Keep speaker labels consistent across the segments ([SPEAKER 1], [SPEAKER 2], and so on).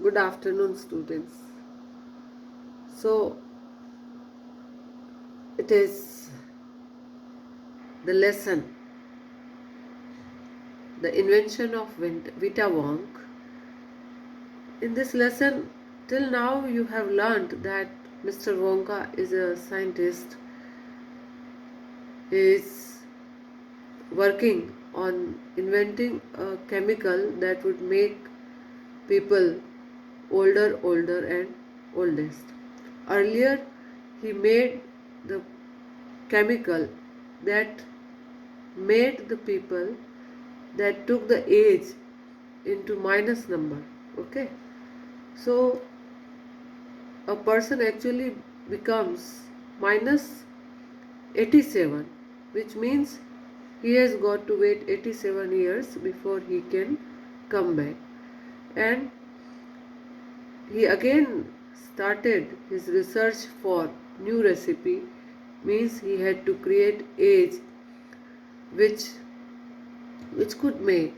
[SPEAKER 1] Good afternoon, students. So, it is the lesson, the invention of Vita Wong. In this lesson, till now you have learned that Mr. Wonka is a scientist, is working on inventing a chemical that would make people older and oldest. Earlier, he made the chemical that made the people that took the age into minus number. Okay, so a person actually becomes minus 87, which means he has got to wait 87 years before he can come back. And he again started his research for new recipe, means he had to create age which could make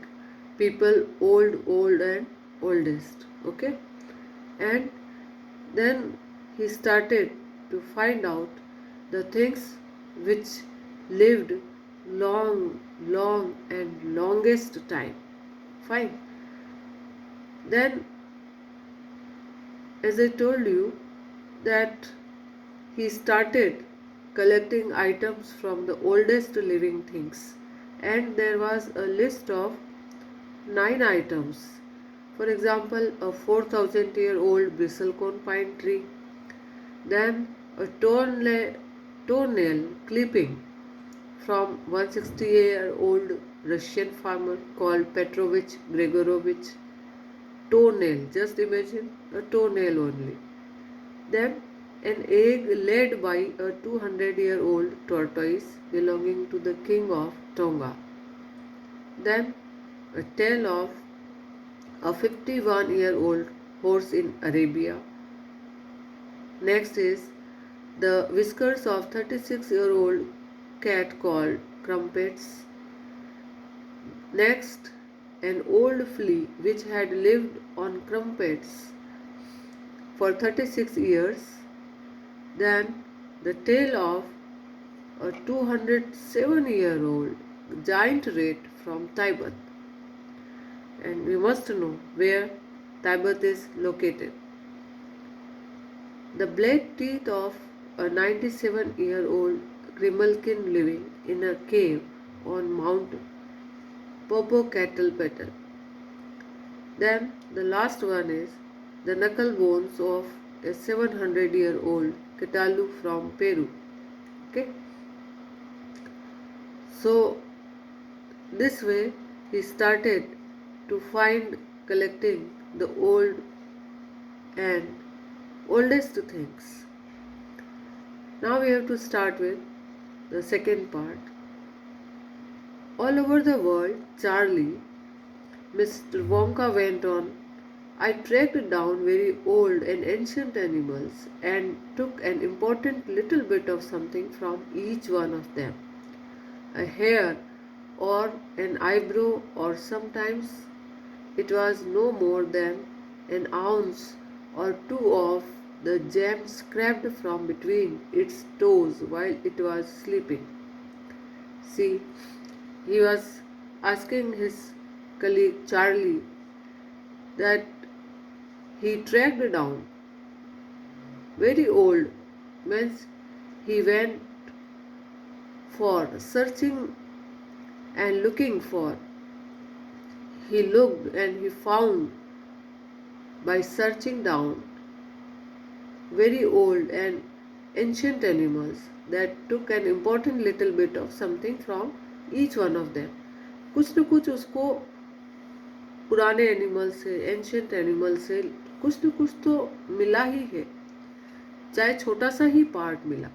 [SPEAKER 1] people old and oldest. Okay, and then he started to find out the things which lived long and longest time. Fine. Then, as I told you, that he started collecting items from the oldest living things, and there was a list of 9 items. For example, a 4,000-year-old bristlecone pine tree, then a toenail clipping from 160-year-old Russian farmer called Petrovich Grigorovich. Toenail, just imagine a toenail only. Then an egg laid by a 200-year-old tortoise belonging to the king of Tonga. Then a tale of a 51-year-old horse in Arabia. Next is the whiskers of 36-year-old cat called Crumpets. Next, an old flea which had lived on crumpets for 36 years. Then, the tale of a 207-year-old giant rat from Tibet. And we must know where Tibet is located. The black teeth of a 97-year-old grimalkin living in a cave on Mount Popocatépetl. Then the last one is the knuckle bones of a 700-year-old Catalu from Peru. Okay. So this way he started to find collecting the old and oldest things. Now we have to start with the second part. All over the world, Charlie, Mr. Wonka went on. I tracked down very old and ancient animals and took an important little bit of something from each one of them. A hair or an eyebrow, or sometimes it was no more than an ounce or two of the jam scraped from between its toes while it was sleeping. See, he was asking his colleague Charlie that he tracked down very old, means he went for searching and looking for. He looked and he found by searching down very old and ancient animals that took an important little bit of something from each one of them. कुछ न कुछ उसको पुराने animal से, ancient animal से कुछ न कुछ तो मिला ही है, चाहे छोटा सा ही पार्ट मिला.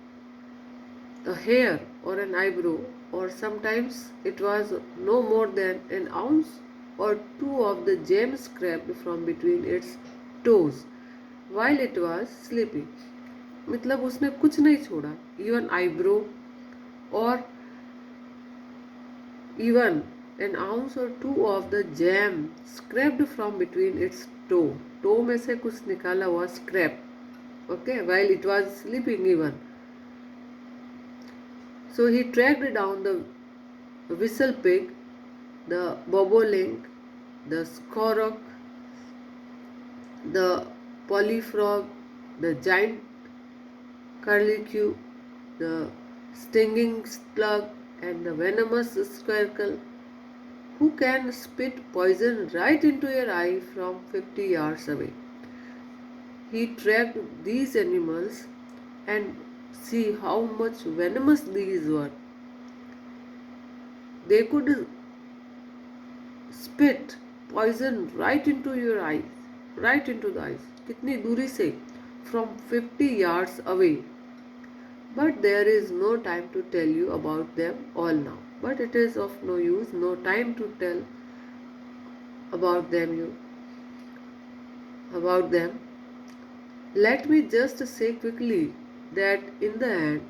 [SPEAKER 1] A hair or an eyebrow, or sometimes it was no more than an ounce or two of the gem scraped from between its toes while it was sleeping. मतलब उसने कुछ नहीं छोड़ा, even eyebrow or even an ounce or two of the jam scraped from between its toe. Toe में से कुछ निकाला हुआ scrap. Okay, while it was sleeping even. So he tracked down the whistle pig, the bobolink, the skorok, the polyfrog, the giant curlicue, the stinging slug, and the venomous squircle, who can spit poison right into your eye from 50 yards away. He tracked these animals and see how much venomous these were. They could spit poison right into your eyes, right into the eyes. कितनी दूरी से? From 50 yards away. But there is no time to tell you about them all now. But it is of no use, no time to tell about them. Let me just say quickly that in the end,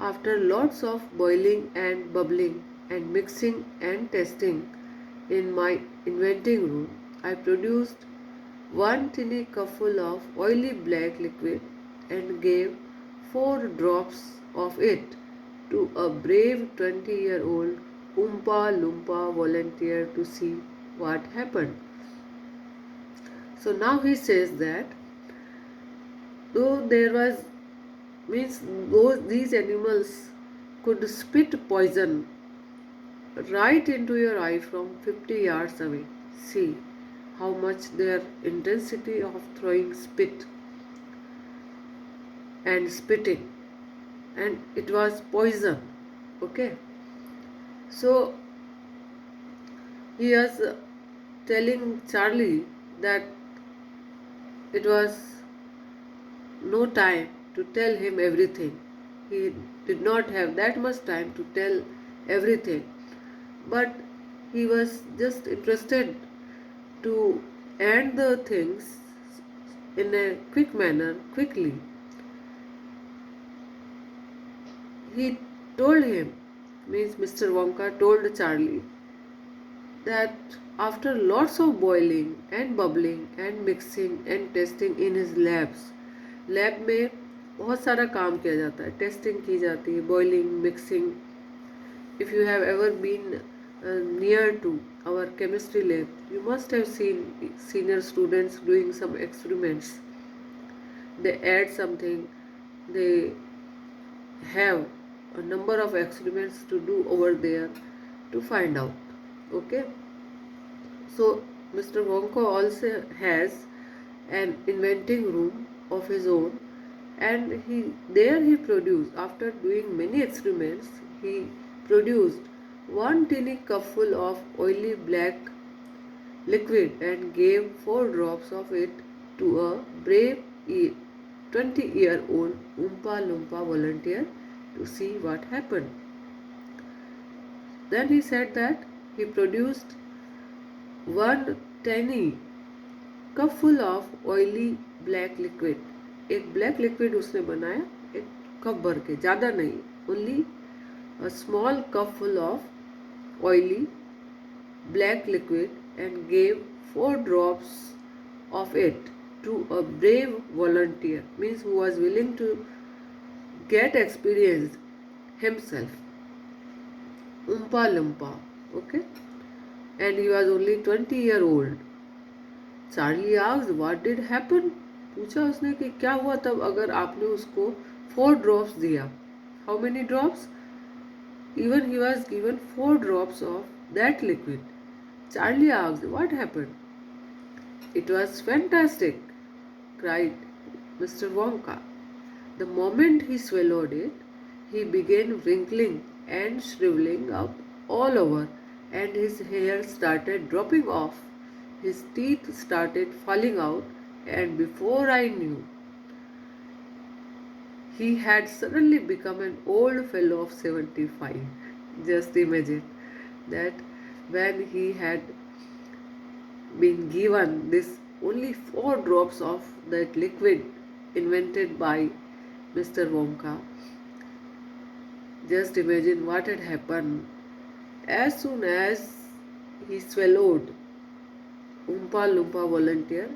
[SPEAKER 1] after lots of boiling and bubbling and mixing and testing in my inventing room, I produced one tiny cupful of oily black liquid and gave 4 drops of it to a brave 20-year-old Oompa Loompa volunteer to see what happened. So now he says that though there was these animals could spit poison right into your eye from 50 yards away. See how much their intensity of throwing spit and spitting, and it was poison. Okay, so he was telling Charlie that it was no time to tell him everything. He did not have that much time to tell everything, but he was just interested to end the things in a quick manner, quickly. He told him, means Mr. Wonka told Charlie, that after lots of boiling and bubbling and mixing and testing in his lab में बहुत सारा काम किया जाता है, testing की जाती है, boiling, mixing. If you have ever been near to our chemistry lab, you must have seen senior students doing some experiments. They add something, they have a number of experiments to do over there to find out. Okay, so Mr. Wonka also has an inventing room of his own, and he produced, after doing many experiments, he produced one tiny cupful of oily black liquid and gave 4 drops of it to a brave 20-year-old Oompa Loompa volunteer to see what happened. Then he said that he produced one tiny cupful of oily black liquid. एक black liquid उसने बनाया, एक cup भर के, ज़्यादा नहीं, only a small cupful of oily black liquid, and gave 4 drops of it to a brave volunteer, means who was willing to get experience himself, Oompa Loompa. Okay, and he was only 20-year-old. Charlie asked, what did happen? पूछा उसने कि क्या हुआ तब अगर आपने उसको 4 drops दिया. How many drops? Even he was given 4 drops of that liquid. Charlie asked, what happened? It was fantastic, cried Mr. Wonka. The moment he swallowed it, he began wrinkling and shriveling up all over, and his hair started dropping off. His teeth started falling out, and before I knew, he had suddenly become an old fellow of 75. Just imagine that when he had been given this only 4 drops of that liquid invented by Mr. Wonka, just imagine what had happened. As soon as he swallowed Oompa Loompa volunteer,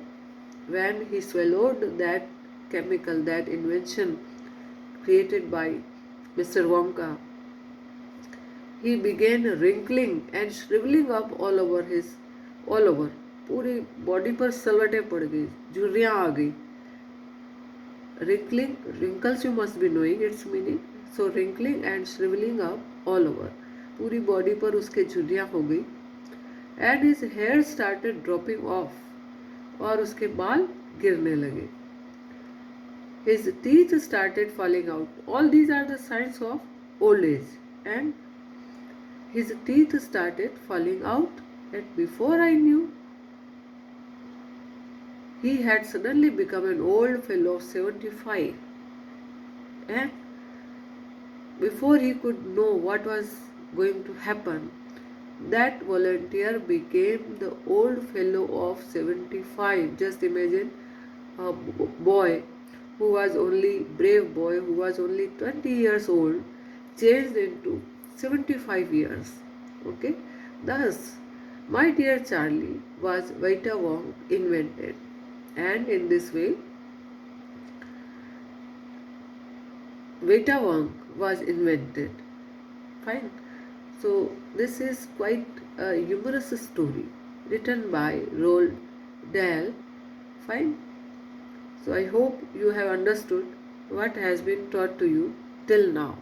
[SPEAKER 1] when he swallowed that chemical, that invention created by Mr. Wonka, he began wrinkling and shriveling up all over. पूरी body पर सलवटें पड़ गई, झुर्रियाँ आ गई. Wrinkling, wrinkles you must be knowing its meaning. So wrinkling and shriveling up all over. पूरी body पर उसके झुर्रियाँ हो गई. And his hair started dropping off. और उसके बाल गिरने लगे. His teeth started falling out. All these are the signs of old age. And his teeth started falling out. And before I knew, he had suddenly become an old fellow of 75. And before he could know what was going to happen, that volunteer became the old fellow of 75. Just imagine a boy who was only, brave boy who was only 20 years old, changed into 75 years. Okay? Thus, my dear Charlie was Vita Wong invented. And in this way, Vita Wong was invented. Fine. So this is quite a humorous story written by Roald Dahl. Fine. So I hope you have understood what has been taught to you till now.